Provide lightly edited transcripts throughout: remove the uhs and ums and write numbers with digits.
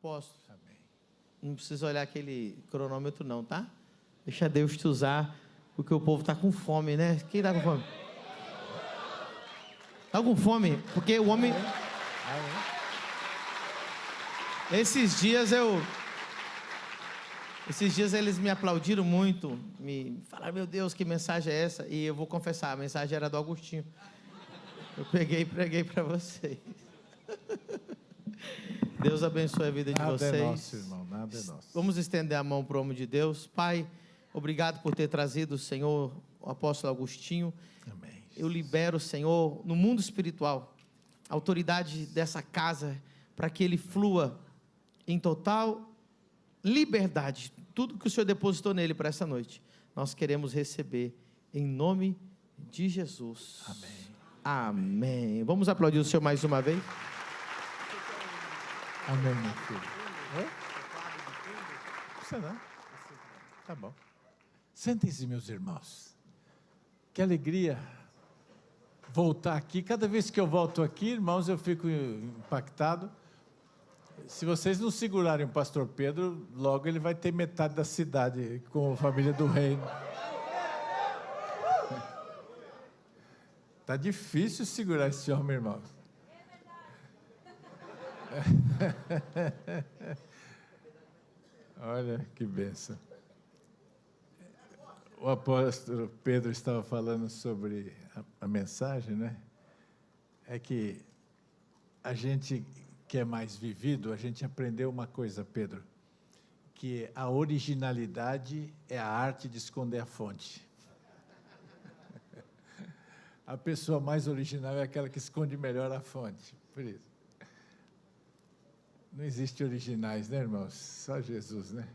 Apóstolo, Amém. não precisa olhar aquele cronômetro não, tá? Deixa Deus te usar, porque o povo está com fome, né? Quem está com fome? Está com fome? Porque o homem... Esses dias eles me aplaudiram muito, me falaram, meu Deus, que mensagem é essa? E eu vou confessar, a mensagem era do Agostinho. Eu peguei e preguei para vocês. Deus abençoe a vida de vocês. Nada é nosso, irmão, nada é nosso. Vamos estender a mão para o homem de Deus. Pai, obrigado por ter trazido, Senhor, o apóstolo Agostinho. Amém. Eu libero, Senhor, no mundo espiritual, a autoridade dessa casa, para que ele flua em total liberdade. Tudo que o Senhor depositou nele para essa noite, nós queremos receber em nome de Jesus. Amém. Amém. Vamos aplaudir o Senhor mais uma vez? Amém, meu filho. Oi? Você não? Tá bom. Sentem-se, meus irmãos. Que alegria voltar aqui. Cada vez que eu volto aqui, irmãos, eu fico impactado. Se vocês não segurarem o pastor Pedro, logo ele vai ter metade da cidade com a família do reino. Tá difícil segurar esse homem, irmãos. Olha que bênção. O apóstolo Pedro estava falando sobre a mensagem, né? É que a gente que é mais vivido, a gente aprendeu uma coisa, Pedro, que a originalidade é a arte de esconder a fonte. A pessoa mais original é aquela que esconde melhor a fonte, por isso. Não existe originais, né, irmãos? Só Jesus, né?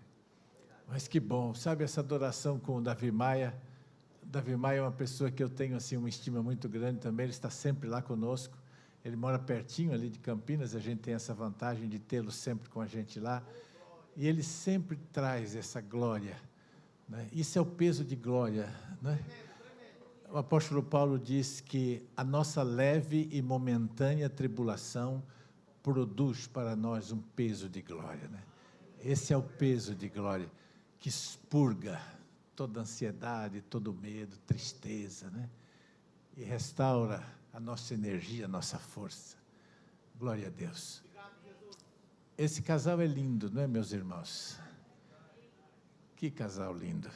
Mas que bom, sabe essa adoração com o Davi Maia? Davi Maia é uma pessoa que eu tenho assim, uma estima muito grande também, ele está sempre lá conosco, ele mora pertinho ali de Campinas, a gente tem essa vantagem de tê-lo sempre com a gente lá, e ele sempre traz essa glória, né? Isso é o peso de glória, né? O apóstolo Paulo diz que a nossa leve e momentânea tribulação produz para nós um peso de glória, né? Esse é o peso de glória que expurga toda ansiedade, todo medo, tristeza, né? E restaura a nossa energia, a nossa força. Glória a Deus. Esse casal é lindo, não é, meus irmãos? Que casal lindo.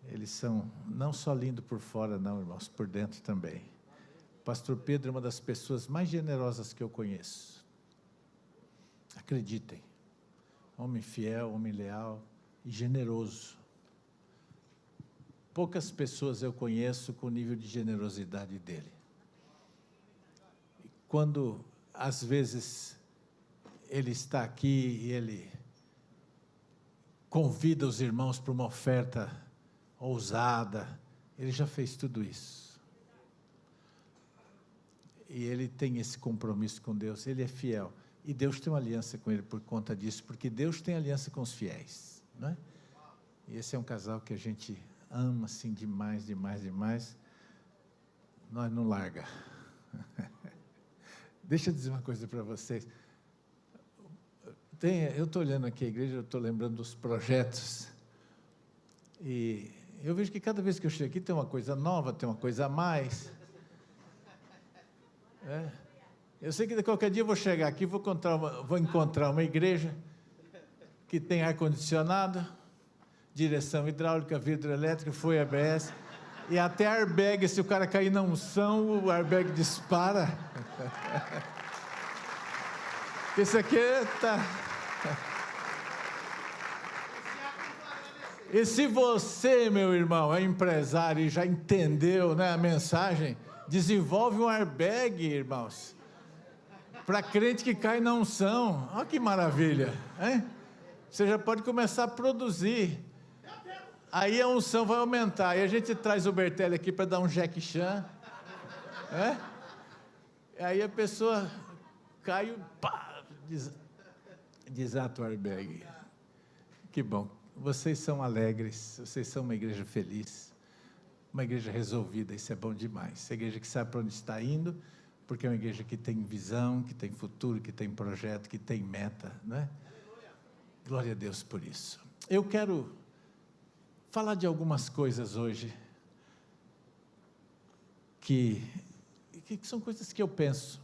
Eles são não só lindos por fora, não, irmãos, por dentro também. O pastor Pedro é uma das pessoas mais generosas que eu conheço. Acreditem. Homem fiel, homem leal e generoso. Poucas pessoas eu conheço com o nível de generosidade dele. Quando, às vezes, ele está aqui e ele convida os irmãos para uma oferta ousada, ele já fez tudo isso. E ele tem esse compromisso com Deus, ele é fiel. E Deus tem uma aliança com ele por conta disso, porque Deus tem aliança com os fiéis, não é? E esse é um casal que a gente ama assim demais, demais, demais. Nós não larga. Deixa eu dizer uma coisa para vocês. Eu estou olhando aqui a igreja, eu estou lembrando dos projetos. E eu vejo que cada vez que eu chego aqui tem uma coisa nova, tem uma coisa a mais. Eu sei que de qualquer dia eu vou chegar aqui, vou encontrar uma igreja que tem ar-condicionado, direção hidráulica, vidro elétrico, foi ABS, e até airbag, se o cara cair na unção, o airbag dispara. Esse aqui tá... E se você, meu irmão, é empresário e já entendeu, né, a mensagem, desenvolve um airbag, irmãos, para crente que cai na unção. Olha que maravilha, hein? Você já pode começar a produzir. Aí a unção vai aumentar. Aí a gente traz o Bertelli aqui para dar um Jack Chan. Aí a pessoa cai, pá, desata o airbag. Que bom. Vocês são alegres, vocês são uma igreja feliz, uma igreja resolvida, isso é bom demais. Essa igreja que sabe para onde está indo, porque é uma igreja que tem visão, que tem futuro, que tem projeto, que tem meta, né? Glória a Deus por isso. Eu quero falar de algumas coisas hoje, que são coisas que eu penso.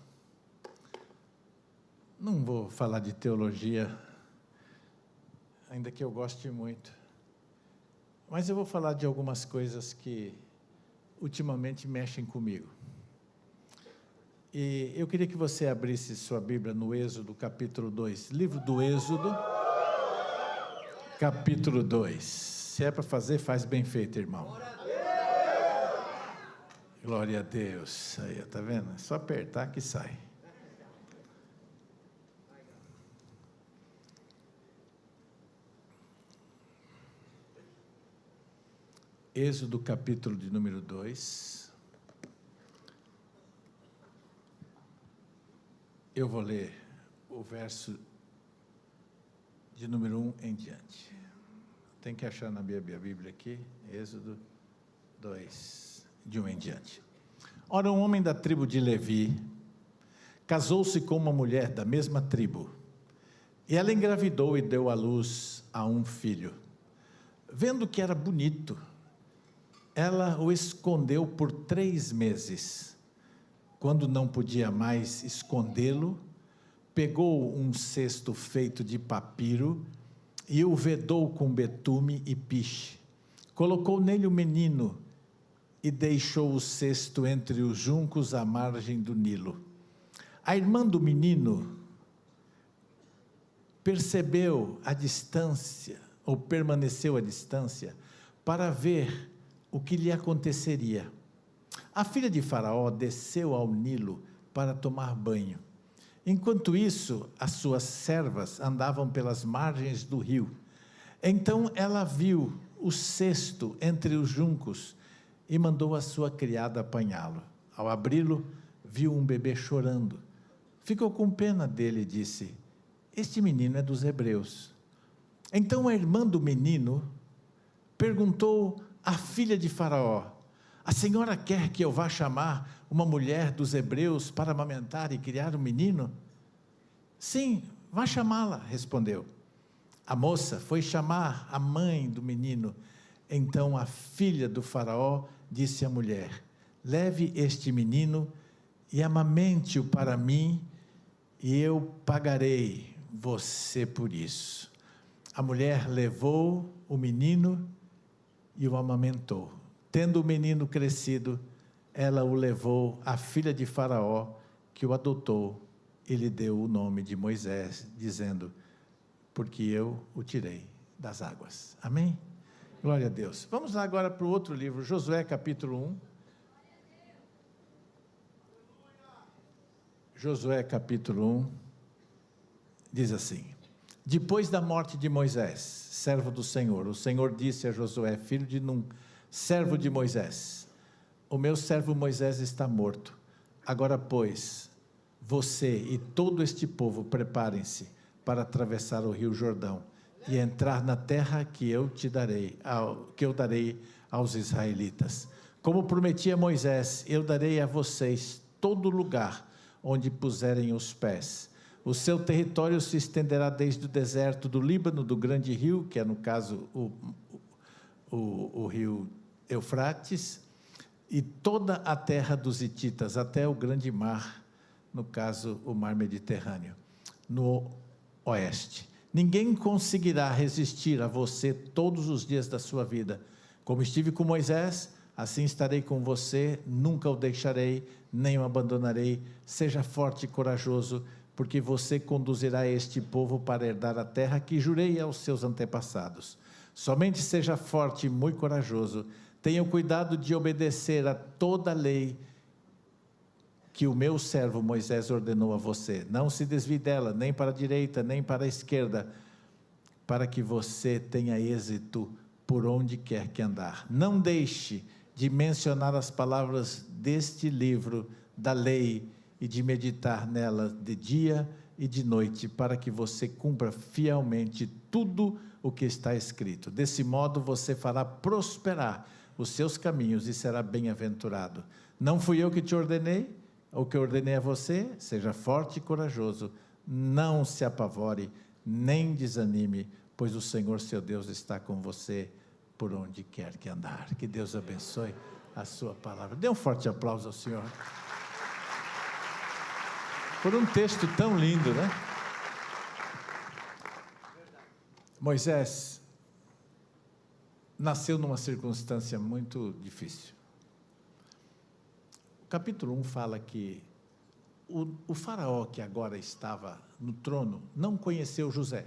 Não vou falar de teologia, ainda que eu goste muito, mas eu vou falar de algumas coisas que ultimamente mexem comigo. E eu queria que você abrisse sua Bíblia no Êxodo, capítulo 2. Livro do Êxodo, capítulo 2. Se é para fazer, faz bem feito, irmão. Glória a Deus. Aí, tá vendo? É só apertar que sai. Êxodo, capítulo de número 2. Eu vou ler o verso de número 1 em diante. Tem que achar na minha Bíblia aqui, Êxodo 2, de 1 em diante. Ora, um homem da tribo de Levi casou-se com uma mulher da mesma tribo, e ela engravidou e deu à luz a um filho. Vendo que era bonito, ela o escondeu por 3 meses. Quando não podia mais escondê-lo, pegou um cesto feito de papiro e o vedou com betume e piche. Colocou nele o menino e deixou o cesto entre os juncos à margem do Nilo. A irmã do menino percebeu a distância, ou permaneceu à distância, para ver o que lhe aconteceria. A filha de Faraó desceu ao Nilo para tomar banho. Enquanto isso, as suas servas andavam pelas margens do rio. Então ela viu o cesto entre os juncos e mandou a sua criada apanhá-lo. Ao abri-lo, viu um bebê chorando. Ficou com pena dele e disse: este menino é dos hebreus. Então a irmã do menino perguntou à filha de Faraó: a senhora quer que eu vá chamar uma mulher dos hebreus para amamentar e criar um menino? Sim, vá chamá-la, respondeu. A moça foi chamar a mãe do menino. Então a filha do Faraó disse à mulher: leve este menino e amamente-o para mim, e eu pagarei você por isso. A mulher levou o menino e o amamentou. Tendo o menino crescido, ela o levou à filha de Faraó, que o adotou, e lhe deu o nome de Moisés, dizendo: porque eu o tirei das águas. Amém? Glória a Deus. Vamos lá agora para o outro livro, Josué capítulo 1. Josué capítulo 1, diz assim: depois da morte de Moisés, servo do Senhor, o Senhor disse a Josué, filho de Num, servo de Moisés: o meu servo Moisés está morto. Agora, pois, você e todo este povo preparem-se para atravessar o rio Jordão e entrar na terra que eu darei aos israelitas. Como prometi a Moisés, eu darei a vocês todo lugar onde puserem os pés. O seu território se estenderá desde o deserto do Líbano, do grande rio, que é no caso o rio Eufrates, e toda a terra dos hititas, até o grande mar, no caso o mar Mediterrâneo, no oeste. Ninguém conseguirá resistir a você todos os dias da sua vida. Como estive com Moisés, assim estarei com você, nunca o deixarei, nem o abandonarei. Seja forte e corajoso, porque você conduzirá este povo para herdar a terra que jurei aos seus antepassados. Somente seja forte e muito corajoso. Tenha cuidado de obedecer a toda a lei que o meu servo Moisés ordenou a você. Não se desvie dela, nem para a direita, nem para a esquerda, para que você tenha êxito por onde quer que andar. Não deixe de mencionar as palavras deste livro da lei e de meditar nela de dia e de noite, para que você cumpra fielmente tudo o que está escrito. Desse modo você fará prosperar os seus caminhos e será bem-aventurado. Não fui eu que te ordenei? O que eu ordenei a você, seja forte e corajoso, não se apavore, nem desanime, pois o Senhor, seu Deus, está com você por onde quer que andar. Que Deus abençoe a sua palavra. Dê um forte aplauso ao Senhor. Por um texto tão lindo, né? Moisés nasceu numa circunstância muito difícil. O capítulo 1 fala que o faraó que agora estava no trono não conheceu José.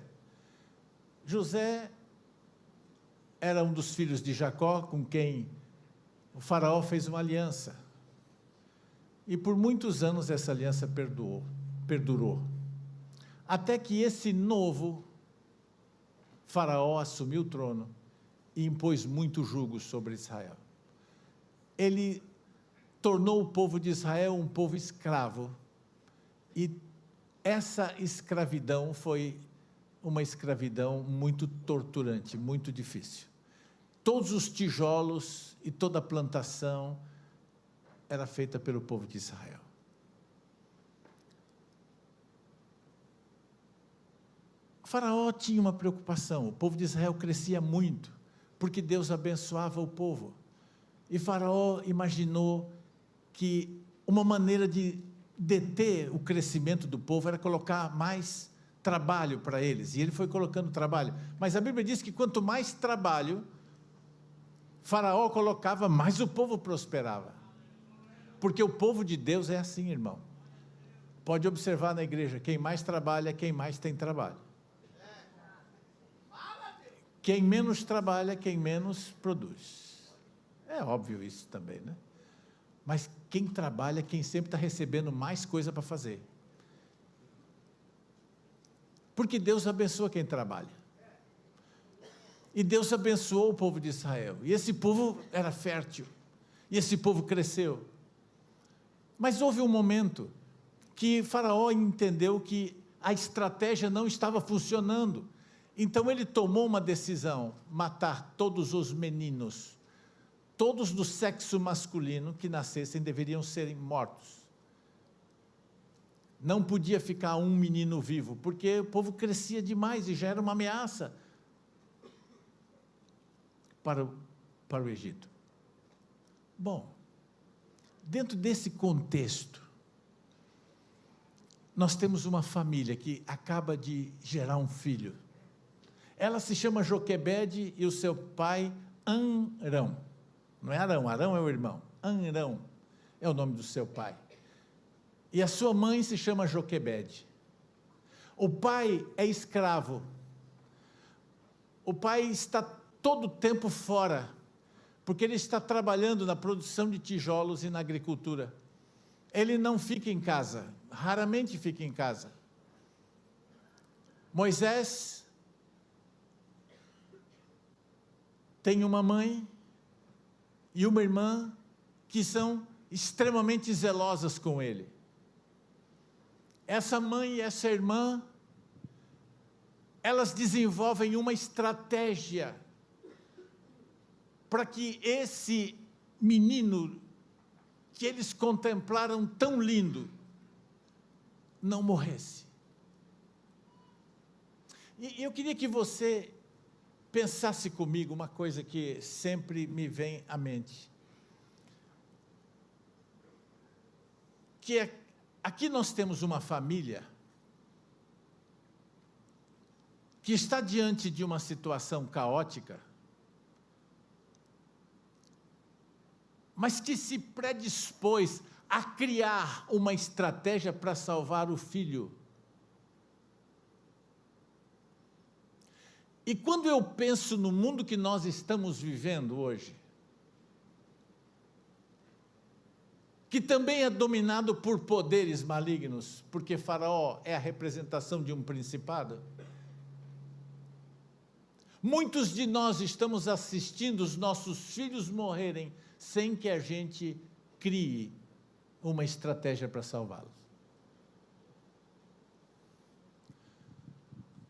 José era um dos filhos de Jacó, com quem o faraó fez uma aliança. E por muitos anos essa aliança perdurou. Até que esse novo faraó assumiu o trono e impôs muito jugo sobre Israel. Ele tornou o povo de Israel um povo escravo. E essa escravidão foi uma escravidão muito torturante, muito difícil. Todos os tijolos e toda a plantação era feita pelo povo de Israel. O faraó tinha uma preocupação, o povo de Israel crescia muito, porque Deus abençoava o povo. E Faraó imaginou que uma maneira de deter o crescimento do povo era colocar mais trabalho para eles, e ele foi colocando trabalho. Mas a Bíblia diz que quanto mais trabalho Faraó colocava, mais o povo prosperava. Porque o povo de Deus é assim, irmão. Pode observar na igreja, quem mais trabalha, quem mais tem trabalho. Quem menos trabalha, quem menos produz. É óbvio isso também, né? Mas quem trabalha, quem sempre está recebendo mais coisa para fazer. Porque Deus abençoa quem trabalha. E Deus abençoou o povo de Israel. E esse povo era fértil. E esse povo cresceu. Mas houve um momento que Faraó entendeu que a estratégia não estava funcionando. Então ele tomou uma decisão: matar todos os meninos, todos do sexo masculino que nascessem deveriam serem mortos. Não podia ficar um menino vivo, porque o povo crescia demais e já era uma ameaça para o Egito. Bom, dentro desse contexto, nós temos uma família que acaba de gerar um filho. Ela se chama Joquebede e o seu pai Amrão. Não é Arão, Arão é o irmão. Amrão é o nome do seu pai. E a sua mãe se chama Joquebede. O pai é escravo. O pai está todo o tempo fora, porque ele está trabalhando na produção de tijolos e na agricultura. Ele não fica em casa, raramente fica em casa. Moisés tem uma mãe e uma irmã que são extremamente zelosas com ele. Essa mãe e essa irmã, elas desenvolvem uma estratégia para que esse menino que eles contemplaram tão lindo não morresse. E eu queria que você pensasse comigo uma coisa que sempre me vem à mente, que é, aqui nós temos uma família que está diante de uma situação caótica, mas que se predispôs a criar uma estratégia para salvar o filho. E quando eu penso no mundo que nós estamos vivendo hoje, que também é dominado por poderes malignos, porque Faraó é a representação de um principado, muitos de nós estamos assistindo os nossos filhos morrerem sem que a gente crie uma estratégia para salvá-los.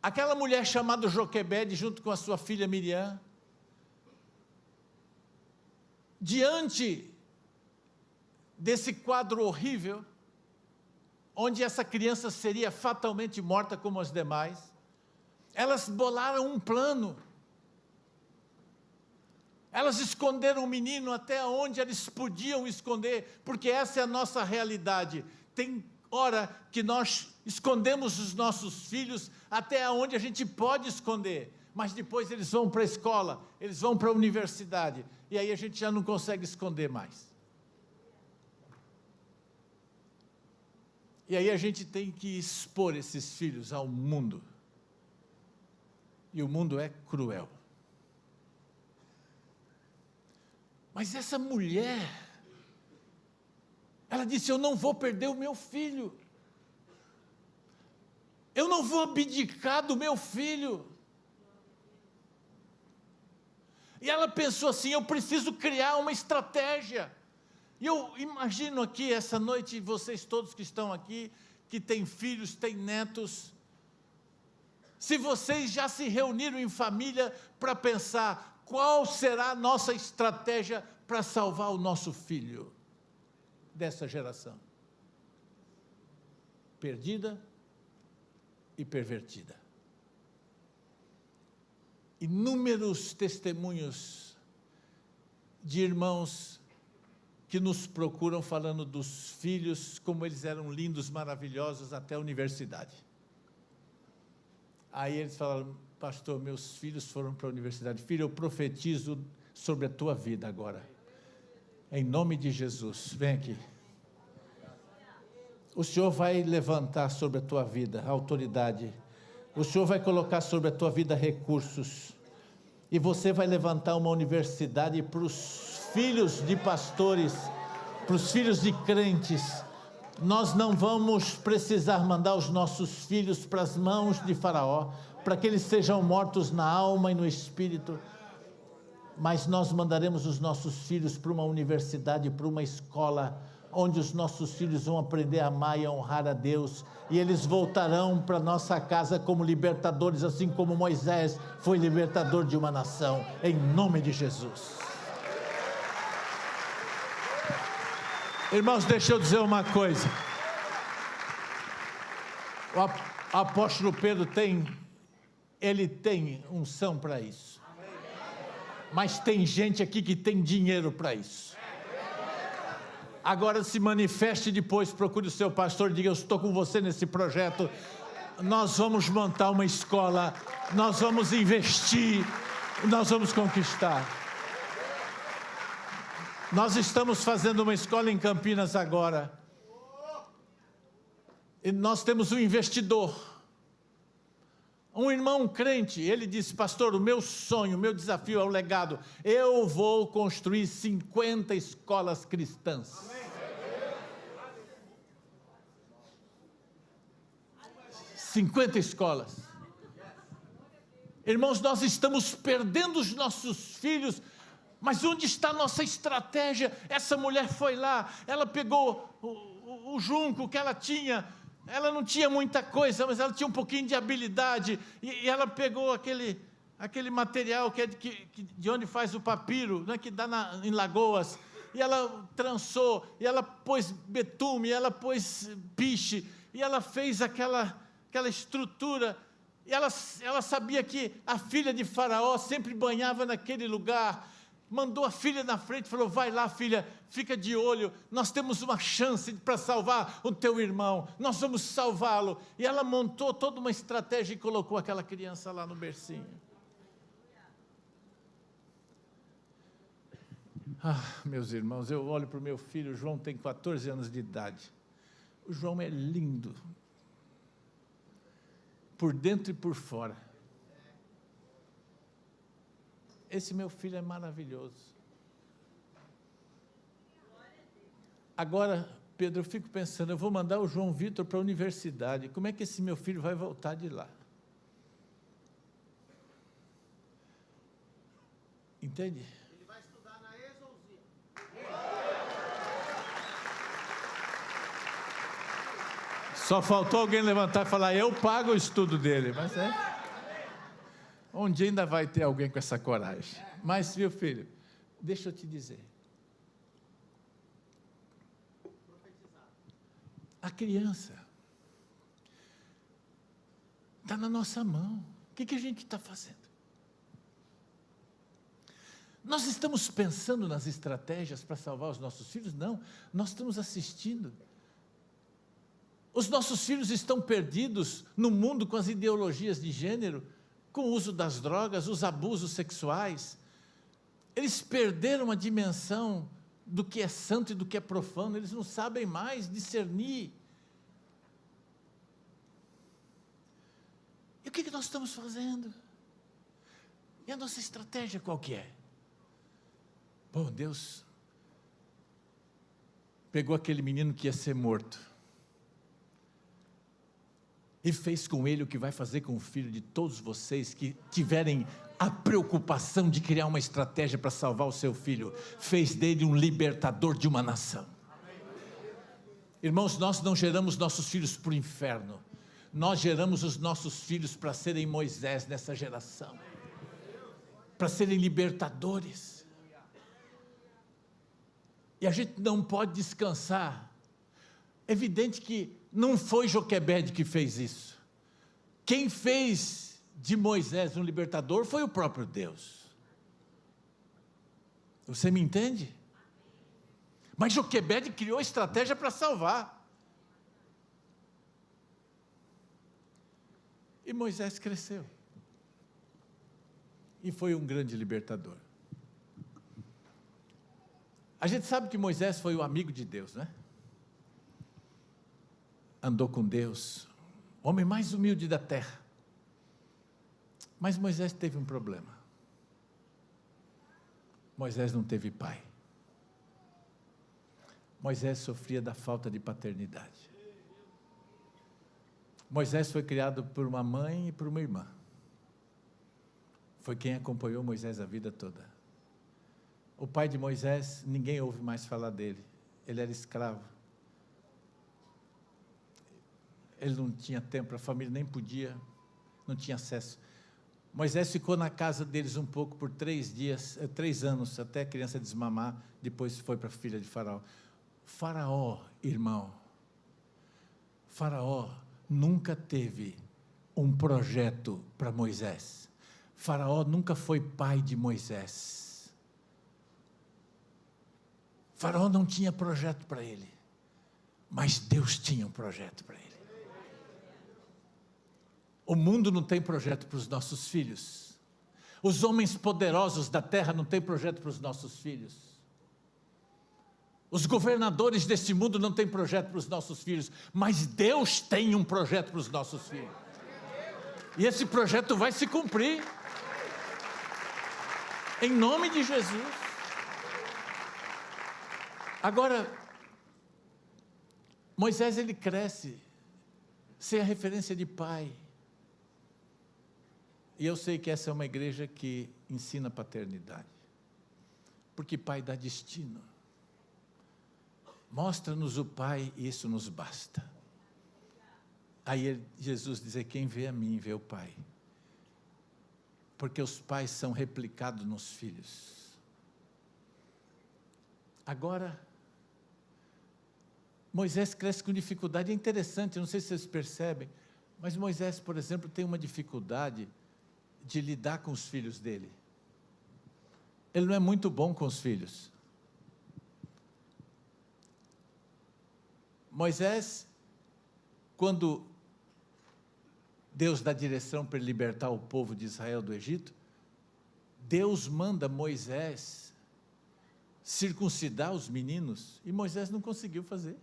Aquela mulher chamada Joquebede, junto com a sua filha Miriam, diante desse quadro horrível, onde essa criança seria fatalmente morta como as demais. Elas bolaram um plano. Elas esconderam o menino até onde eles podiam esconder, porque essa é a nossa realidade. Tem hora que nós escondemos os nossos filhos até onde a gente pode esconder, mas depois eles vão para a escola, eles vão para a universidade, e aí a gente já não consegue esconder mais. E aí a gente tem que expor esses filhos ao mundo. E o mundo é cruel. Mas essa mulher, ela disse: eu não vou perder o meu filho. Eu não vou abdicar do meu filho. E ela pensou assim: eu preciso criar uma estratégia. E eu imagino aqui, essa noite, vocês todos que estão aqui, que têm filhos, têm netos, se vocês já se reuniram em família para pensar qual será a nossa estratégia para salvar o nosso filho dessa geração perdida e pervertida. Inúmeros testemunhos de irmãos que nos procuram falando dos filhos, como eles eram lindos, maravilhosos, até a universidade. Aí eles falaram: pastor, meus filhos foram para a universidade. Filho, eu profetizo sobre a tua vida agora, em nome de Jesus. Vem aqui. O Senhor vai levantar sobre a tua vida autoridade. O Senhor vai colocar sobre a tua vida recursos. E você vai levantar uma universidade para os filhos de pastores, para os filhos de crentes. Nós não vamos precisar mandar os nossos filhos para as mãos de Faraó, para que eles sejam mortos na alma e no espírito, mas nós mandaremos os nossos filhos para uma universidade, para uma escola, onde os nossos filhos vão aprender a amar e a honrar a Deus, e eles voltarão para nossa casa como libertadores, assim como Moisés foi libertador de uma nação, em nome de Jesus. Irmãos, deixa eu dizer uma coisa. O apóstolo Pedro tem unção para isso. Mas tem gente aqui que tem dinheiro para isso. Agora se manifeste depois, procure o seu pastor e diga: eu estou com você nesse projeto. Nós vamos montar uma escola, nós vamos investir, nós vamos conquistar. Nós estamos fazendo uma escola em Campinas agora. E nós temos um investidor, um irmão crente. Ele disse: pastor, o meu sonho, o meu desafio é o legado. Eu vou construir 50 escolas cristãs. Amém. 50 escolas. Irmãos, nós estamos perdendo os nossos filhos. Mas onde está a nossa estratégia? Essa mulher foi lá, ela pegou o junco que ela tinha, ela não tinha muita coisa, mas ela tinha um pouquinho de habilidade, e ela pegou aquele material que é de onde faz o papiro, né, que dá em Lagoas, e ela trançou, e ela pôs betume, e ela pôs piche, e ela fez aquela estrutura, e ela sabia que a filha de Faraó sempre banhava naquele lugar. Mandou a filha na frente, falou: vai lá, filha, fica de olho, nós temos uma chance para salvar o teu irmão, nós vamos salvá-lo. E ela montou toda uma estratégia e colocou aquela criança lá no bercinho. Meus irmãos, eu olho para o meu filho, o João tem 14 anos de idade. O João é lindo, por dentro e por fora. Esse meu filho é maravilhoso. Agora, Pedro, eu fico pensando, eu vou mandar o João Vitor para a universidade. Como é que esse meu filho vai voltar de lá? Entende? Ele vai estudar na ESOLzinha. Só faltou alguém levantar e falar: eu pago o estudo dele. Mas um dia ainda vai ter alguém com essa coragem. Mas, meu filho, deixa eu te dizer. A criança Está na nossa mão. O que a gente está fazendo? Nós estamos pensando nas estratégias para salvar os nossos filhos? Não, nós estamos assistindo. Os nossos filhos estão perdidos no mundo com as ideologias de gênero, com o uso das drogas, os abusos sexuais. Eles perderam a dimensão do que é santo e do que é profano, eles não sabem mais discernir. E o que nós estamos fazendo? E a nossa estratégia qual que é? Bom, Deus pegou aquele menino que ia ser morto e fez com ele o que vai fazer com o filho de todos vocês que tiverem a preocupação de criar uma estratégia para salvar o seu filho. Fez dele um libertador de uma nação. Irmãos, nós não geramos nossos filhos para o inferno. Nós geramos os nossos filhos para serem Moisés nessa geração, para serem libertadores. E a gente não pode descansar. É evidente que não foi Joquebede que fez isso. Quem fez de Moisés um libertador foi o próprio Deus. Você me entende? Mas Joquebede criou estratégia para salvar. E Moisés cresceu. E foi um grande libertador. A gente sabe que Moisés foi o amigo de Deus, né? Andou com Deus, homem mais humilde da terra. Mas Moisés teve um problema. Moisés não teve pai. Moisés sofria da falta de paternidade. Moisés foi criado por uma mãe e por uma irmã. Foi quem acompanhou Moisés a vida toda. O pai de Moisés, ninguém ouve mais falar dele. Ele era escravo. Ele não tinha tempo, a família nem podia, não tinha acesso. Moisés ficou na casa deles um pouco por 3 anos, até a criança desmamar, depois foi para a filha de Faraó. Faraó, irmão, Faraó nunca teve um projeto para Moisés. Faraó nunca foi pai de Moisés. Faraó não tinha projeto para ele, mas Deus tinha um projeto para ele. O mundo não tem projeto para os nossos filhos. Os homens poderosos da terra não têm projeto para os nossos filhos. Os governadores deste mundo não têm projeto para os nossos filhos, mas Deus tem um projeto para os nossos filhos. E esse projeto vai se cumprir. Em nome de Jesus. Agora, Moisés ele cresce sem a referência de pai. E eu sei que essa é uma igreja que ensina paternidade. Porque pai dá destino. Mostra-nos o pai e isso nos basta. Aí Jesus diz, quem vê a mim, vê o pai. Porque os pais são replicados nos filhos. Agora, Moisés cresce com dificuldade, é interessante, não sei se vocês percebem, mas Moisés, por exemplo, tem uma dificuldade de lidar com os filhos dele. Ele não é muito bom com os filhos. Moisés, quando Deus dá direção para libertar o povo de Israel do Egito, Deus manda Moisés circuncidar os meninos, e Moisés não conseguiu fazer.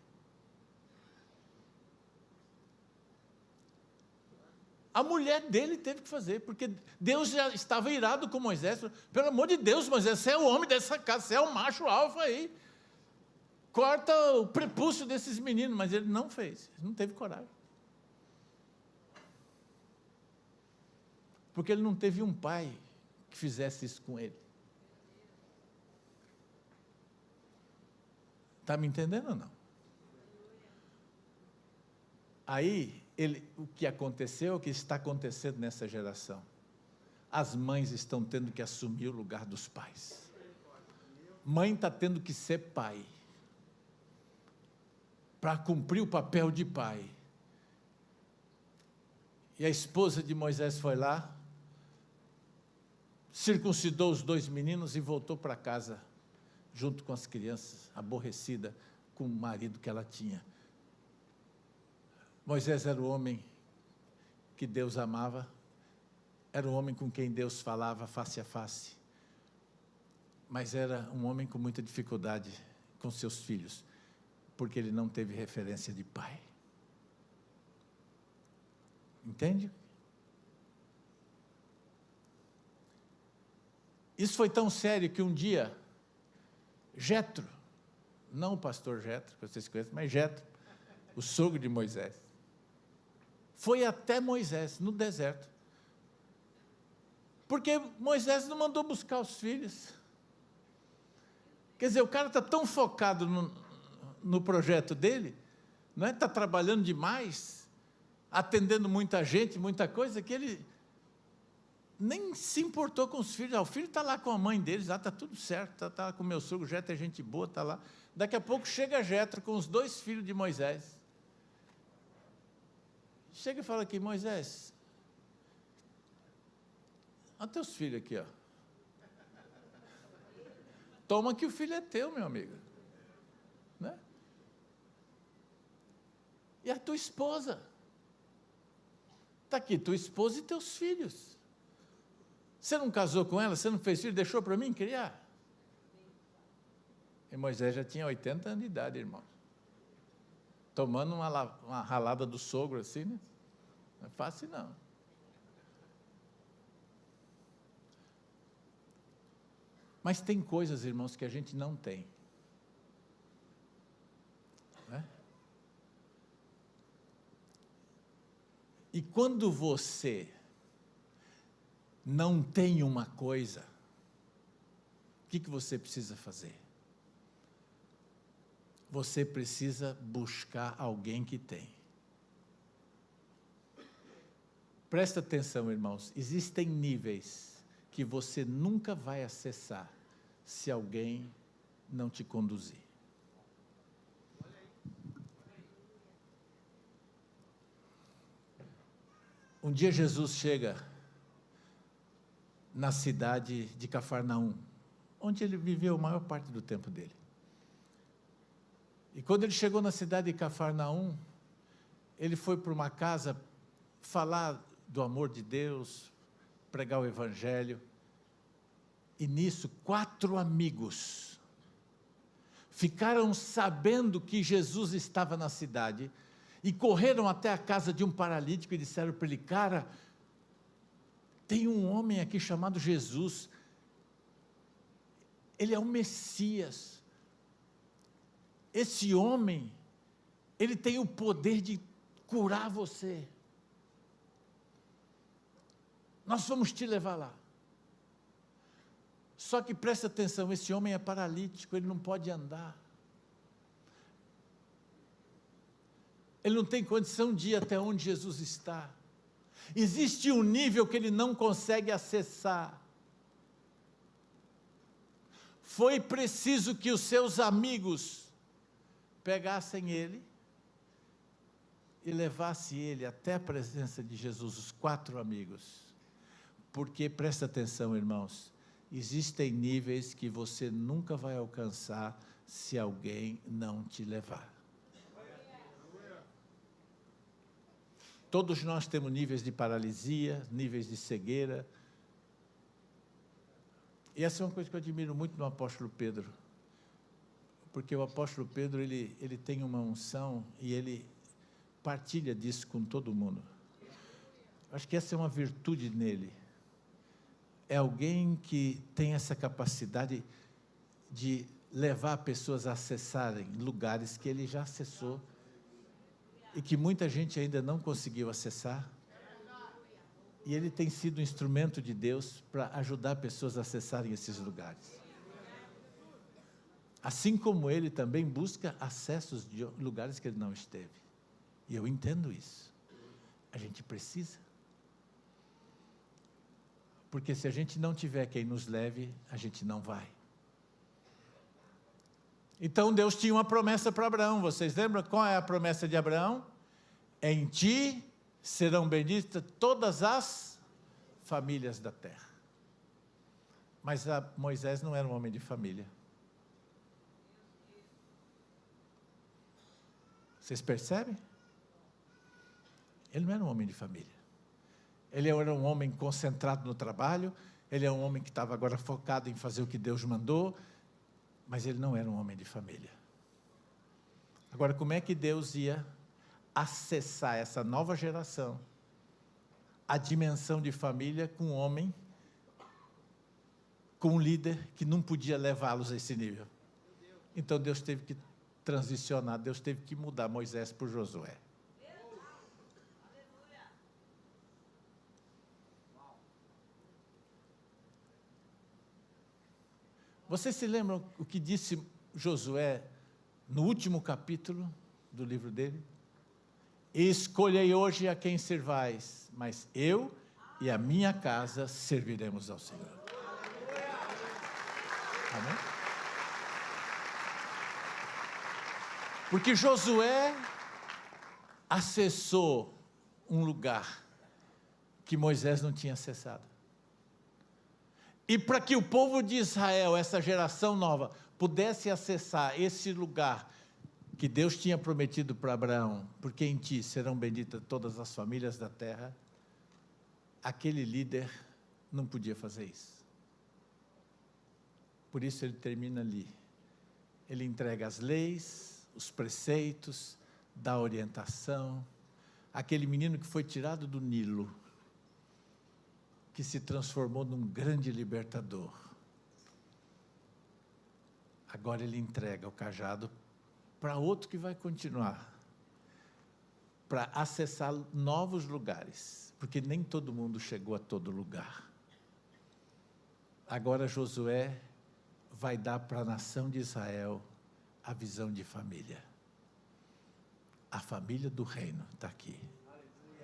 A mulher dele teve que fazer, porque Deus já estava irado com Moisés. Pelo amor de Deus, Moisés, você é o homem dessa casa, você é o macho alfa aí. Corta o prepúcio desses meninos, mas ele não fez, ele não teve coragem. Porque ele não teve um pai que fizesse isso com ele. Está me entendendo ou não? Aí, o que aconteceu, o que está acontecendo nessa geração? As mães estão tendo que assumir o lugar dos pais. Mãe está tendo que ser pai. Para cumprir o papel de pai. E a esposa de Moisés foi lá, circuncidou os 2 meninos e voltou para casa, junto com as crianças, aborrecida com o marido que ela tinha. Moisés era o homem que Deus amava, era o homem com quem Deus falava face a face, mas era um homem com muita dificuldade com seus filhos, porque ele não teve referência de pai. Entende? Isso foi tão sério que um dia, Jetro, não o pastor Jetro, que vocês conhecem, mas Jetro, o sogro de Moisés, foi até Moisés, no deserto, porque Moisés não mandou buscar os filhos. Quer dizer, o cara está tão focado no projeto dele, não é? Está trabalhando demais, atendendo muita gente, muita coisa, que ele nem se importou com os filhos. O filho está lá com a mãe deles, lá está tudo certo, está lá com o meu sogro, Jetro é gente boa, está lá. Daqui a pouco chega Jetro com os 2 filhos de Moisés. Chega e fala aqui, Moisés, olha teus filhos aqui, ó. Toma que o filho é teu, meu amigo. Né? E a tua esposa? Está aqui, tua esposa e teus filhos. Você não casou com ela, você não fez filho, deixou para mim criar? E Moisés já tinha 80 anos de idade, irmão. Tomando uma ralada do sogro assim, né? Não é fácil, não. Mas tem coisas, irmãos, que a gente não tem. Né? E quando você não tem uma coisa, o que você precisa fazer? Você precisa buscar alguém que tem. Presta atenção, irmãos, existem níveis que você nunca vai acessar se alguém não te conduzir. Um dia Jesus chega na cidade de Cafarnaum, onde ele viveu a maior parte do tempo dele. E quando ele chegou na cidade de Cafarnaum, ele foi para uma casa falar do amor de Deus, pregar o evangelho. E nisso, 4 amigos ficaram sabendo que Jesus estava na cidade e correram até a casa de um paralítico e disseram para ele, cara, tem um homem aqui chamado Jesus, ele é o Messias, esse homem, ele tem o poder de curar você, nós vamos te levar lá. Só que presta atenção, esse homem é paralítico, ele não pode andar, ele não tem condição de ir até onde Jesus está, existe um nível que ele não consegue acessar. Foi preciso que os seus amigos pegassem ele e levassem ele até a presença de Jesus, os 4 amigos. Porque, presta atenção, irmãos, existem níveis que você nunca vai alcançar se alguém não te levar. Todos nós temos níveis de paralisia, níveis de cegueira. E essa é uma coisa que eu admiro muito no apóstolo Pedro. Porque o apóstolo Pedro, ele tem uma unção e ele partilha disso com todo mundo. Acho que essa é uma virtude nele. É alguém que tem essa capacidade de levar pessoas a acessarem lugares que ele já acessou e que muita gente ainda não conseguiu acessar. E ele tem sido um instrumento de Deus para ajudar pessoas a acessarem esses lugares. Assim como ele também busca acessos de lugares que ele não esteve. E eu entendo isso. A gente precisa. Porque se a gente não tiver quem nos leve, a gente não vai. Então Deus tinha uma promessa para Abraão. Vocês lembram qual é a promessa de Abraão? Em ti serão benditas todas as famílias da terra. Mas Moisés não era um homem de família. Vocês percebem? Ele não era um homem de família. Ele era um homem concentrado no trabalho, ele é um homem que estava agora focado em fazer o que Deus mandou, mas ele não era um homem de família. Agora, como é que Deus ia acessar essa nova geração, a dimensão de família, com um homem, com um líder que não podia levá-los a esse nível? Então Deus teve que transicionar, Deus teve que mudar Moisés por Josué. Vocês se lembram o que disse Josué no último capítulo do livro dele? Escolhei hoje a quem servais, mas eu e a minha casa serviremos ao Senhor. Amém? Porque Josué acessou um lugar que Moisés não tinha acessado. E para que o povo de Israel, essa geração nova, pudesse acessar esse lugar que Deus tinha prometido para Abraão, porque em ti serão benditas todas as famílias da terra, aquele líder não podia fazer isso. Por isso ele termina ali. Ele entrega as leis, os preceitos, dá orientação. Aquele menino que foi tirado do Nilo, que se transformou num grande libertador. Agora ele entrega o cajado para outro que vai continuar, para acessar novos lugares, porque nem todo mundo chegou a todo lugar. Agora Josué vai dar para a nação de Israel a visão de família. A família do reino está aqui.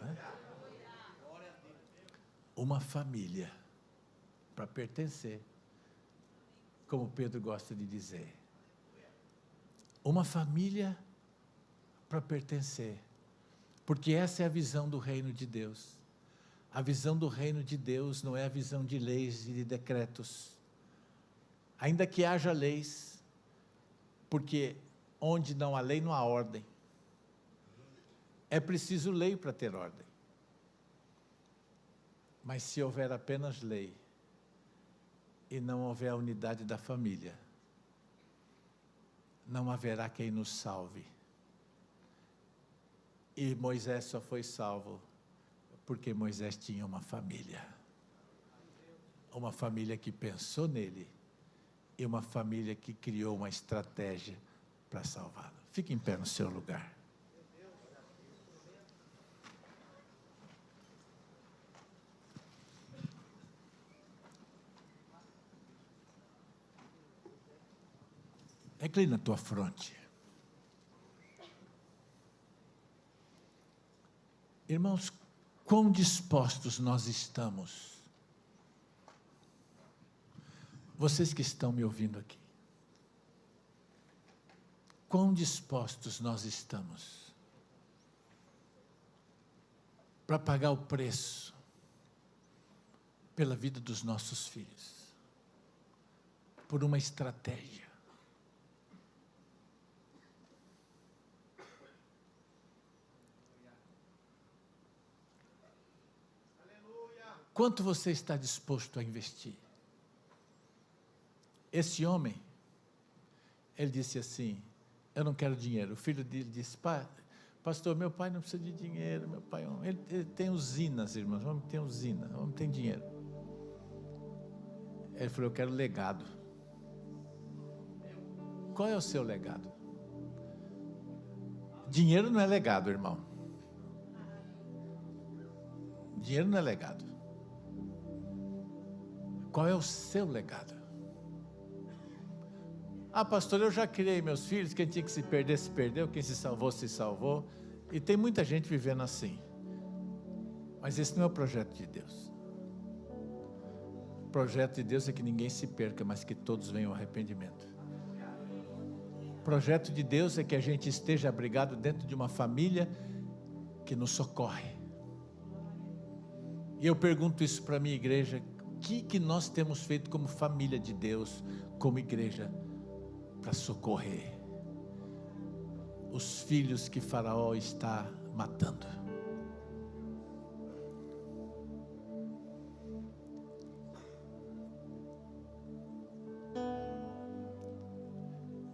Né? Uma família para pertencer, como Pedro gosta de dizer. Uma família para pertencer, porque essa é a visão do reino de Deus. A visão do reino de Deus não é a visão de leis e de decretos, ainda que haja leis, porque onde não há lei não há ordem. É preciso lei para ter ordem. Mas se houver apenas lei e não houver a unidade da família, não haverá quem nos salve. E Moisés só foi salvo porque Moisés tinha uma família. Uma família que pensou nele e uma família que criou uma estratégia para salvá-lo. Fique em pé no seu lugar. Reclina a tua fronte. Irmãos, quão dispostos nós estamos? Vocês que estão me ouvindo aqui. Quão dispostos nós estamos para pagar o preço pela vida dos nossos filhos, por uma estratégia. Quanto você está disposto a investir? Esse homem, ele disse assim, eu não quero dinheiro. O filho dele disse, pastor, meu pai não precisa de dinheiro, meu pai, ele tem usinas, irmãos, o homem tem usina, o homem tem dinheiro. Ele falou, eu quero legado. Qual é o seu legado? Dinheiro não é legado, irmão. Dinheiro não é legado. Qual é o seu legado? Pastor, eu já criei meus filhos, quem tinha que se perder, se perdeu, quem se salvou, se salvou. E tem muita gente vivendo assim. Mas esse não é o projeto de Deus. O projeto de Deus é que ninguém se perca, mas que todos venham ao arrependimento. O projeto de Deus é que a gente esteja abrigado dentro de uma família que nos socorre. E eu pergunto isso para a minha igreja: o que nós temos feito como família de Deus, como igreja, para socorrer os filhos que Faraó está matando?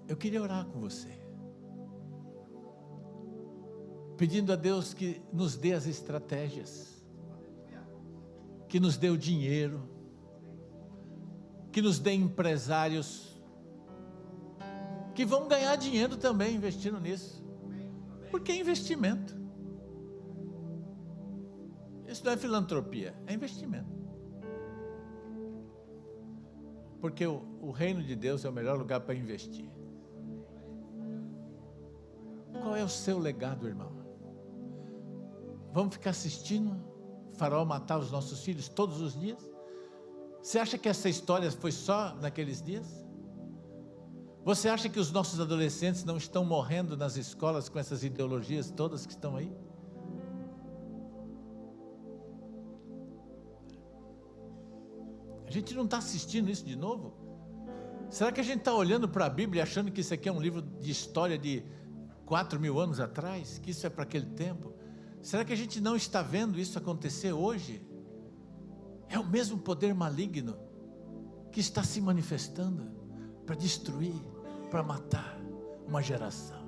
Eu queria orar com você, pedindo a Deus que nos dê as estratégias, que nos dê o dinheiro, que nos dê empresários que vão ganhar dinheiro também investindo nisso, porque é investimento. Isso não é filantropia, é investimento. Porque o reino de Deus é o melhor lugar para investir. Qual é o seu legado, irmão? Vamos ficar assistindo Faraó matar os nossos filhos todos os dias? Você acha que essa história foi só naqueles dias? Você acha que os nossos adolescentes não estão morrendo nas escolas com essas ideologias todas que estão aí? A gente não está assistindo isso de novo? Será que a gente está olhando para a Bíblia achando que isso aqui é um livro de história de 4.000 anos atrás? Que isso é para aquele tempo? Será que a gente não está vendo isso acontecer hoje? É o mesmo poder maligno que está se manifestando para destruir, para matar uma geração.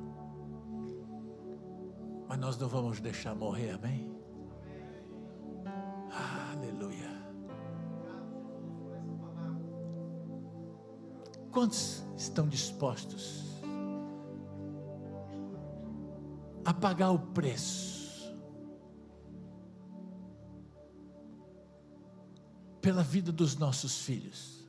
Mas nós não vamos deixar morrer, amém? Aleluia. Quantos estão dispostos a pagar o preço pela vida dos nossos filhos?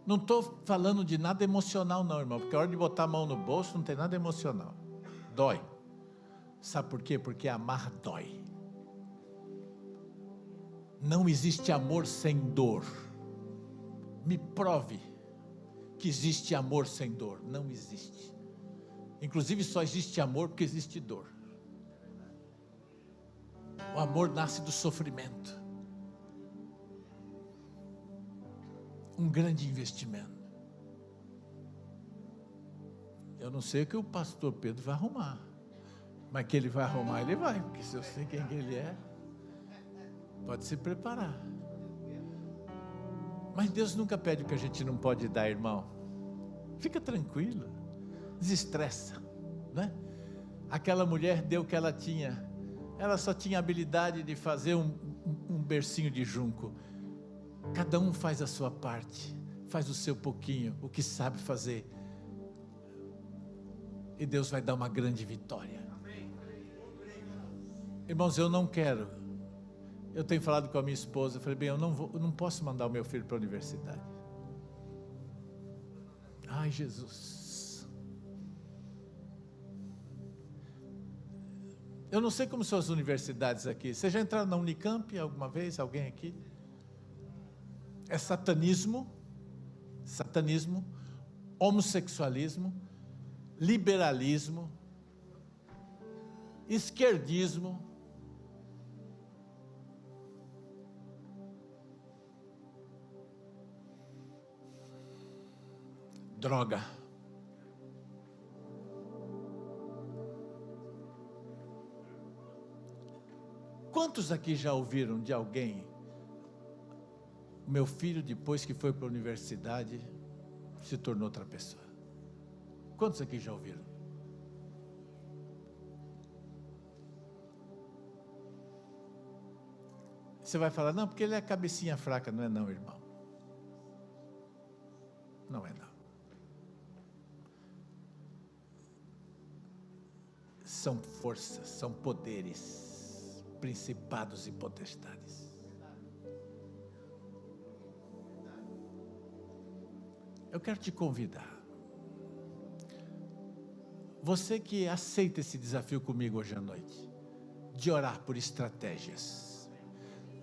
Não estou falando de nada emocional não, irmão, porque a hora de botar a mão no bolso não tem nada emocional, dói. Sabe por quê? Porque amar dói. Não existe amor sem dor. Me prove que existe amor sem dor. Não existe. Inclusive só existe amor porque existe dor. O amor nasce do sofrimento. Um grande investimento. Eu não sei o que o pastor Pedro vai arrumar, mas que ele vai arrumar, ele vai, porque se eu sei quem ele é, pode se preparar. Mas Deus nunca pede o que a gente não pode dar, irmão. Fica tranquilo, desestressa, né? Aquela mulher deu o que ela tinha. Ela só tinha a habilidade de fazer um bercinho de junco. Cada um faz a sua parte, faz o seu pouquinho, o que sabe fazer. E Deus vai dar uma grande vitória. Irmãos, eu não quero. Eu tenho falado com a minha esposa, eu falei, bem, eu não posso mandar o meu filho para a universidade. Ai, Jesus. Eu não sei como são as universidades aqui. Você já entraram na Unicamp alguma vez? Alguém aqui? É satanismo, homossexualismo, liberalismo, esquerdismo, droga. Quantos aqui já ouviram de alguém? Meu filho, depois que foi para a universidade, se tornou outra pessoa. Quantos aqui já ouviram? Você vai falar, não, porque ele é cabecinha fraca. Não é não, irmão. Não é não. São forças, são poderes, principados e potestades. Eu quero te convidar. Você que aceita esse desafio comigo hoje à noite, de orar por estratégias.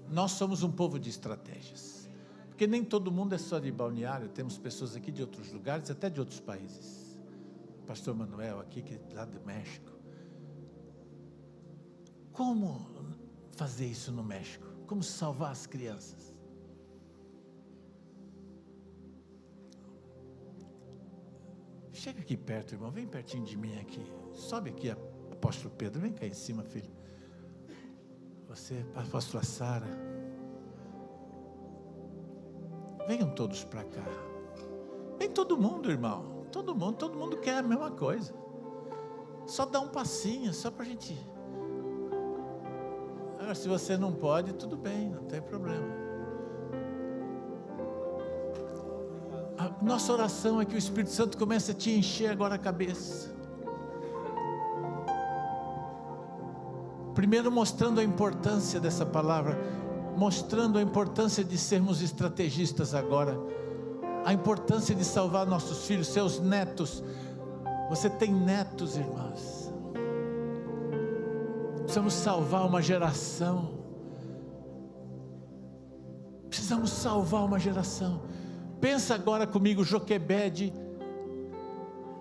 Nós somos um povo de estratégias. Porque nem todo mundo é só de Balneário, temos pessoas aqui de outros lugares, até de outros países. O pastor Manuel aqui, que é lá do México. Como fazer isso no México? Como salvar as crianças? Chega aqui perto, irmão, vem pertinho de mim aqui. Sobe aqui, apóstolo Pedro, vem cá em cima, filho. Você, apóstola Sara. Venham todos para cá. Vem todo mundo, irmão. Todo mundo quer a mesma coisa. Só dá um passinho, só para a gente. Agora, se você não pode, tudo bem, não tem problema. A nossa oração é que o Espírito Santo comece a te encher agora a cabeça. Primeiro mostrando a importância dessa palavra, mostrando a importância de sermos estrategistas agora, a importância de salvar nossos filhos, seus netos. Você tem netos, irmãos. Precisamos salvar uma geração. Precisamos salvar uma geração. Pensa agora comigo, Joquebede,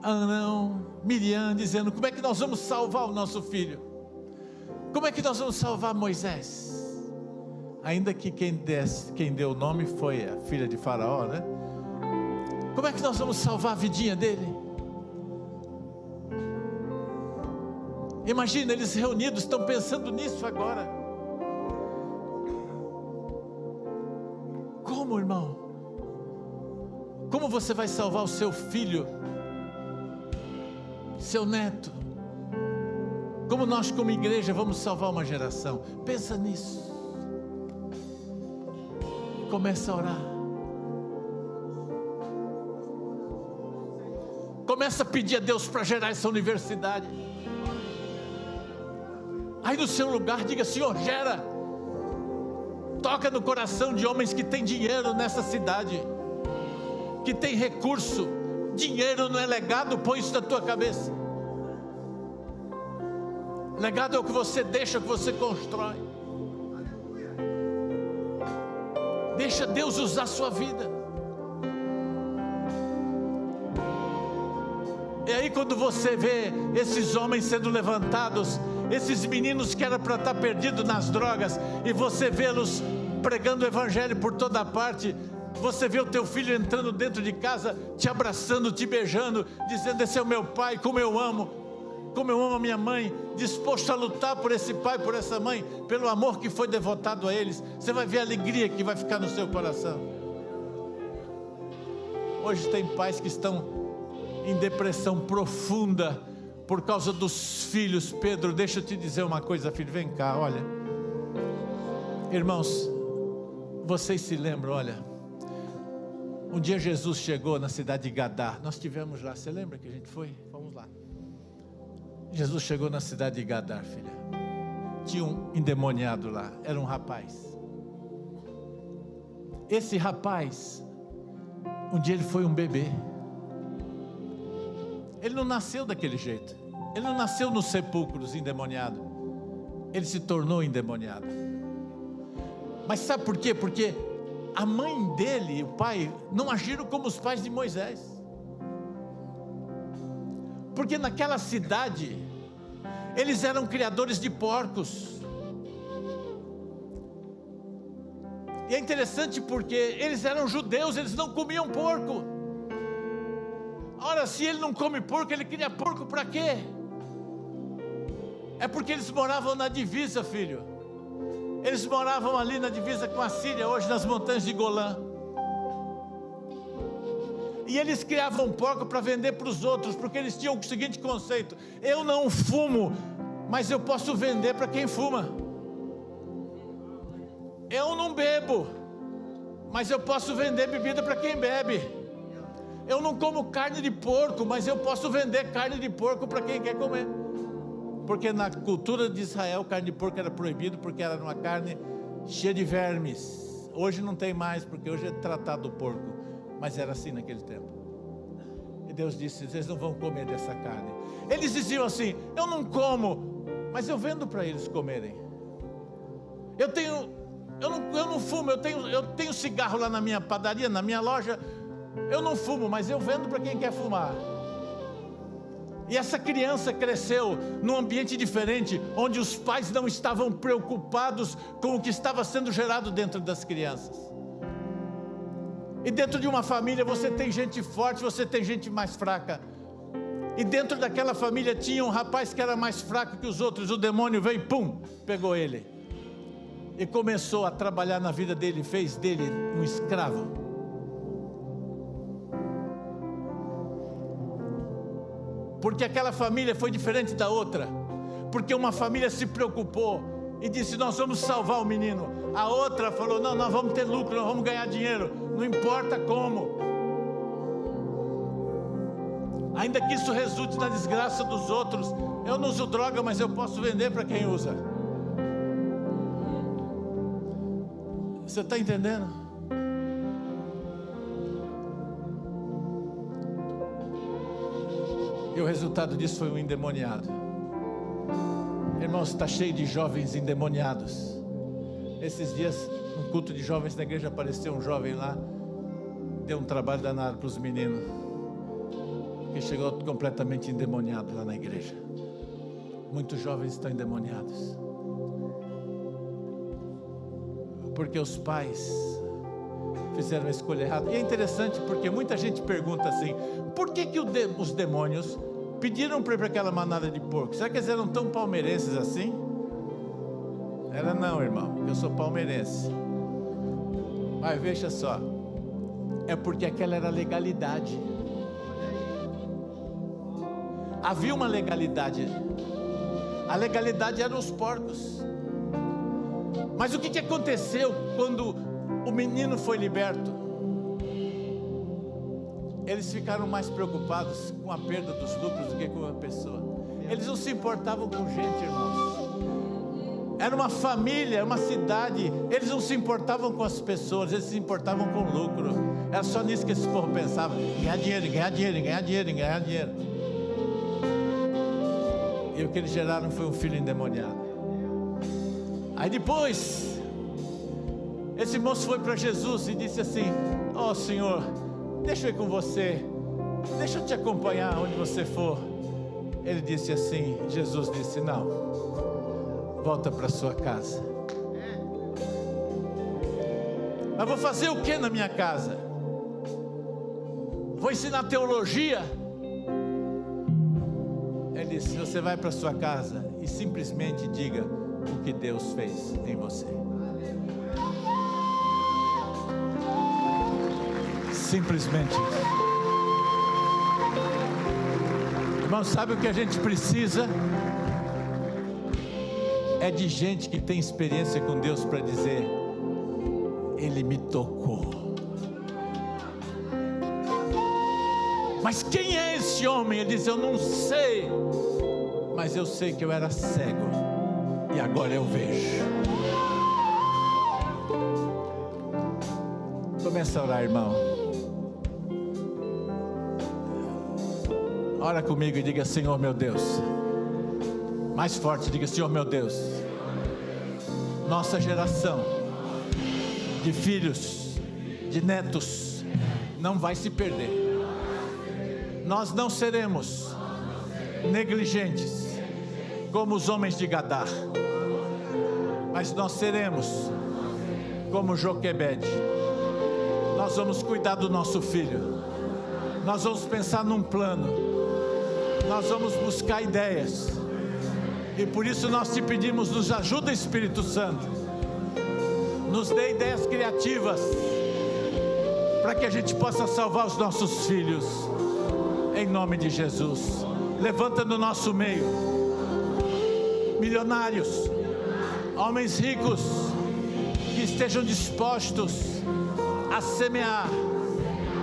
Anão, Miriam, dizendo: como é que nós vamos salvar o nosso filho? Como é que nós vamos salvar Moisés? Ainda que quem deu o nome foi a filha de Faraó, né? Como é que nós vamos salvar a vidinha dele? Imagina, eles reunidos estão pensando nisso agora. Como, irmão? Como você vai salvar o seu filho, seu neto? Como nós como igreja vamos salvar uma geração? Pensa nisso. Começa a orar. Começa a pedir a Deus para gerar essa universidade. Aí no seu lugar diga: Senhor, gera. Toca no coração de homens que têm dinheiro nessa cidade, que tem recurso. Dinheiro não é legado, põe isso na tua cabeça. Legado é o que você deixa, o que você constrói. Deixa Deus usar a sua vida. E aí quando você vê esses homens sendo levantados, esses meninos que eram para estar perdidos nas drogas, e você vê-los pregando o evangelho por toda parte, você vê o teu filho entrando dentro de casa, te abraçando, te beijando, dizendo: esse é o meu pai, como eu amo a minha mãe, disposto a lutar por esse pai, por essa mãe, pelo amor que foi devotado a eles. Você vai ver a alegria que vai ficar no seu coração. Hoje tem pais que estão em depressão profunda por causa dos filhos. Pedro, deixa eu te dizer uma coisa, filho, vem cá, olha. Irmãos, vocês se lembram, olha, um dia Jesus chegou na cidade de Gadá. Nós estivemos lá, você lembra que a gente foi? Vamos lá. Jesus chegou na cidade de Gadá, filha. Tinha um endemoniado lá, era um rapaz. Esse rapaz, um dia ele foi um bebê. Ele não nasceu daquele jeito. Ele não nasceu nos sepulcros endemoniado. Ele se tornou endemoniado. Mas sabe por quê? Porque a mãe dele e o pai não agiram como os pais de Moisés. Porque naquela cidade eles eram criadores de porcos. E é interessante porque eles eram judeus, eles não comiam porco. Ora, se ele não come porco, ele cria porco para quê? É porque eles moravam na divisa, filho. Eles moravam ali na divisa com a Síria, hoje nas montanhas de Golã. E eles criavam porco para vender para os outros, porque eles tinham o seguinte conceito: eu não fumo, mas eu posso vender para quem fuma. Eu não bebo, mas eu posso vender bebida para quem bebe. Eu não como carne de porco, mas eu posso vender carne de porco para quem quer comer. Porque na cultura de Israel, carne de porco era proibido, porque era uma carne cheia de vermes. Hoje não tem mais, porque hoje é tratado o porco. Mas era assim naquele tempo. E Deus disse: vocês não vão comer dessa carne. Eles diziam assim: eu não como, mas eu vendo para eles comerem. Eu não fumo, eu tenho cigarro lá na minha padaria, na minha loja. Eu não fumo, mas eu vendo para quem quer fumar. E essa criança cresceu num ambiente diferente, onde os pais não estavam preocupados com o que estava sendo gerado dentro das crianças. E dentro de uma família você tem gente forte, você tem gente mais fraca. E dentro daquela família tinha um rapaz que era mais fraco que os outros. O demônio veio e pum, pegou ele. E começou a trabalhar na vida dele, fez dele um escravo. Porque aquela família foi diferente da outra. Porque uma família se preocupou e disse: nós vamos salvar o menino. A outra falou: não, nós vamos ter lucro, nós vamos ganhar dinheiro, não importa como. Ainda que isso resulte na desgraça dos outros. Eu não uso droga, mas eu posso vender para quem usa. Você está entendendo? E o resultado disso foi um endemoniado. Irmãos, está cheio de jovens endemoniados. Esses dias, no culto de jovens na igreja, apareceu um jovem lá, deu um trabalho danado para os meninos, que chegou completamente endemoniado lá na igreja. Muitos jovens estão endemoniados, porque os pais fizeram a escolha errada. E é interessante porque muita gente pergunta assim: por que os demônios pediram para ir para aquela manada de porco? Será que eles eram tão palmeirenses assim? Era não, irmão, eu sou palmeirense. Mas veja só, é porque aquela era a legalidade. Havia uma legalidade. A legalidade eram os porcos. Mas o que aconteceu quando o menino foi liberto? Eles ficaram mais preocupados com a perda dos lucros do que com a pessoa. Eles não se importavam com gente, irmãos. Era uma família, uma cidade. Eles não se importavam com as pessoas, eles se importavam com o lucro. Era só nisso que esse povo pensava: ganhar dinheiro, ganhar dinheiro, ganhar dinheiro, ganhar dinheiro. E o que eles geraram foi um filho endemoniado. Aí depois, esse moço foi para Jesus e disse assim: ó Senhor, deixa eu ir com você, deixa eu te acompanhar onde você for. Ele disse assim, Jesus disse: não, volta para sua casa. Mas vou fazer o que na minha casa? Vou ensinar teologia? Ele disse: você vai para sua casa e simplesmente diga o que Deus fez em você. Simplesmente. Irmão, sabe o que a gente precisa? É de gente que tem experiência com Deus para dizer: Ele me tocou. Mas quem é esse homem? Ele diz: eu não sei, mas eu sei que eu era cego e agora eu vejo. Começa a orar, irmão. Ora comigo e diga: Senhor meu Deus. Mais forte, diga: Senhor meu Deus, nossa geração de filhos, de netos, não vai se perder. Nós não seremos negligentes como os homens de Gadar, mas nós seremos como Joquebede. Nós vamos cuidar do nosso filho, nós vamos pensar num plano, nós vamos buscar ideias, e por isso nós te pedimos: nos ajuda, Espírito Santo, nos dê ideias criativas, para que a gente possa salvar os nossos filhos, em nome de Jesus. Levanta no nosso meio milionários, homens ricos, que estejam dispostos a semear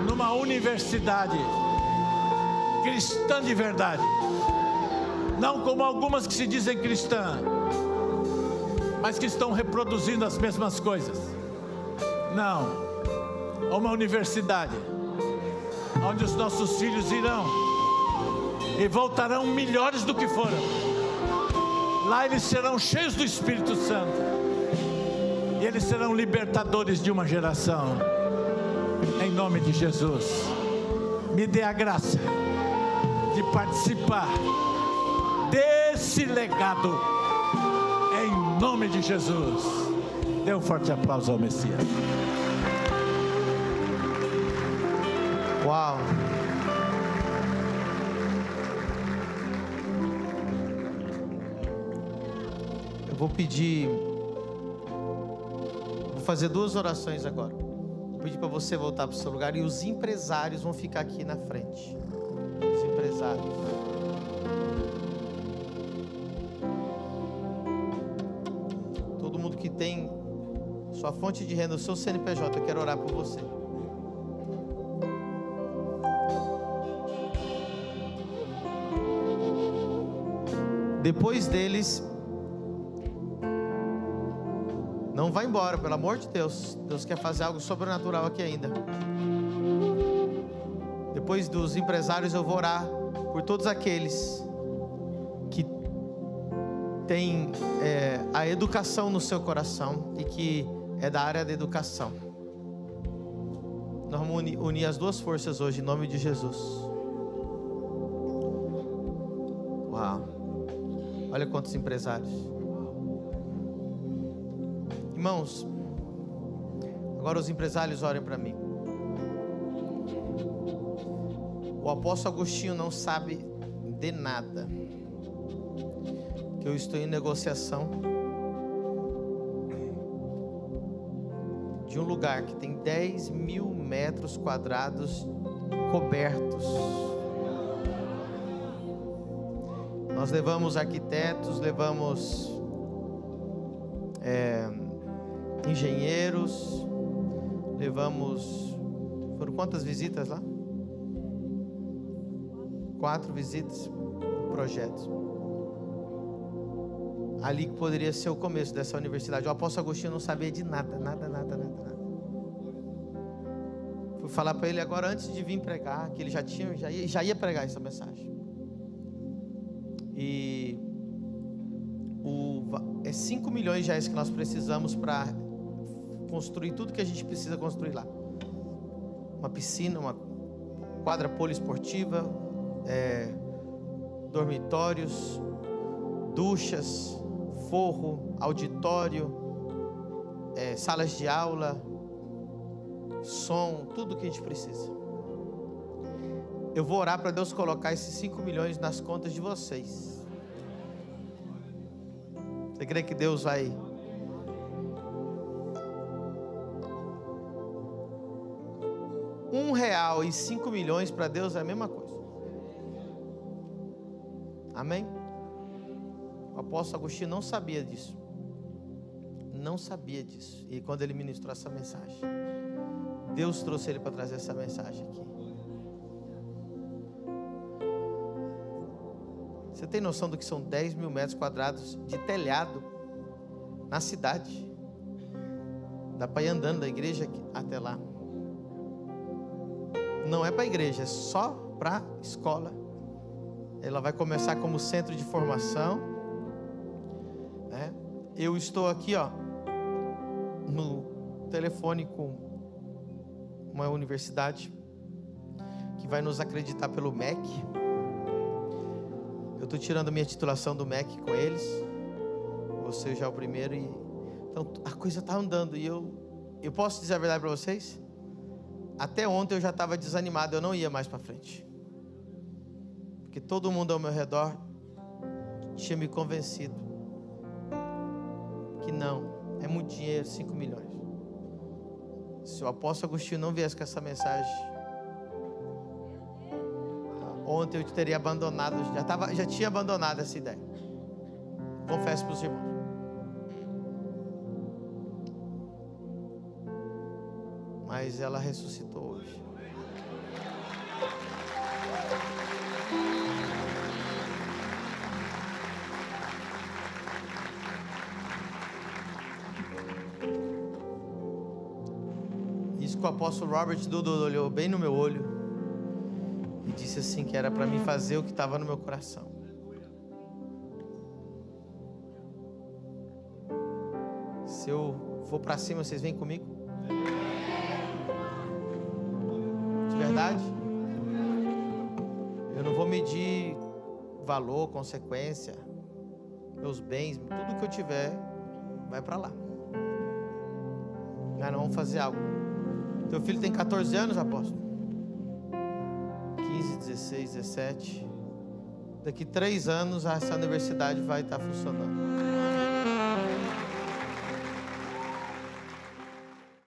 numa universidade cristã de verdade, não como algumas que se dizem cristã, mas que estão reproduzindo as mesmas coisas. Não, uma universidade onde os nossos filhos irão e voltarão melhores do que foram. Lá eles serão cheios do Espírito Santo, e eles serão libertadores de uma geração, em nome de Jesus. Me dê a graça de participar desse legado, em nome de Jesus. Dê um forte aplauso ao Messias. Uau! Eu vou pedir, vou fazer 2 orações agora. Vou pedir para você voltar para o seu lugar e os empresários vão ficar aqui na frente. Os empresários. Todo mundo que tem sua fonte de renda, o seu CNPJ, eu quero orar por você. Depois deles, não vai embora, pelo amor de Deus. Deus quer fazer algo sobrenatural aqui ainda. Depois dos empresários, eu vou orar por todos aqueles que têm a educação no seu coração e que é da área da educação. Nós vamos unir as 2 forças hoje, em nome de Jesus. Uau! Olha quantos empresários. Irmãos, agora os empresários orem para mim. O apóstolo Agostinho não sabe de nada. Que eu estou em negociação de um lugar que tem 10.000 metros quadrados cobertos. Nós levamos arquitetos, levamos engenheiros, levamos... Foram quantas visitas lá? 4 visitas, projetos. Ali que poderia ser o começo dessa universidade. O apóstolo Agostinho não sabia de nada. Fui falar para ele agora antes de vir pregar, que ele já ia pregar essa mensagem. E é 5 milhões de reais que nós precisamos para construir tudo que a gente precisa construir lá. Uma piscina, uma quadra poliesportiva, dormitórios, duchas, forro, auditório, salas de aula, som, tudo que a gente precisa. Eu vou orar para Deus colocar esses 5 milhões nas contas de vocês. Você crê que Deus vai... R$1 e 5 milhões para Deus é a mesma coisa. Amém? O apóstolo Agostinho não sabia disso. Não sabia disso. E quando ele ministrou essa mensagem, Deus trouxe ele para trazer essa mensagem aqui. Você tem noção do que são 10.000 metros quadrados de telhado na cidade? Dá para ir andando da igreja até lá. Não é para a igreja, é só para a escola. Ela vai começar como centro de formação, né? Eu estou aqui, no telefone com uma universidade que vai nos acreditar pelo MEC. Eu estou tirando minha titulação do MEC com eles. Você já é o primeiro. Então a coisa está andando. E eu posso dizer a verdade para vocês? Até ontem eu já estava desanimado. Eu não ia mais para frente. Porque todo mundo ao meu redor tinha me convencido que não, é muito dinheiro, 5 milhões. Se o apóstolo Agostinho não viesse com essa mensagem, ontem eu teria abandonado, já tinha abandonado essa ideia. Confesso para os irmãos. Mas ela ressuscitou hoje. Isso que o apóstolo Robert Dudo olhou bem no meu olho e disse assim, que era para mim fazer o que estava no meu coração. Se eu for para cima, vocês vêm comigo? De verdade? Eu não vou medir valor, consequência, meus bens, tudo que eu tiver, vai para lá. Nós não vamos fazer algo. Teu filho tem 14 anos, apóstolo? 15, 16, 17. Daqui 3 anos essa universidade vai estar funcionando.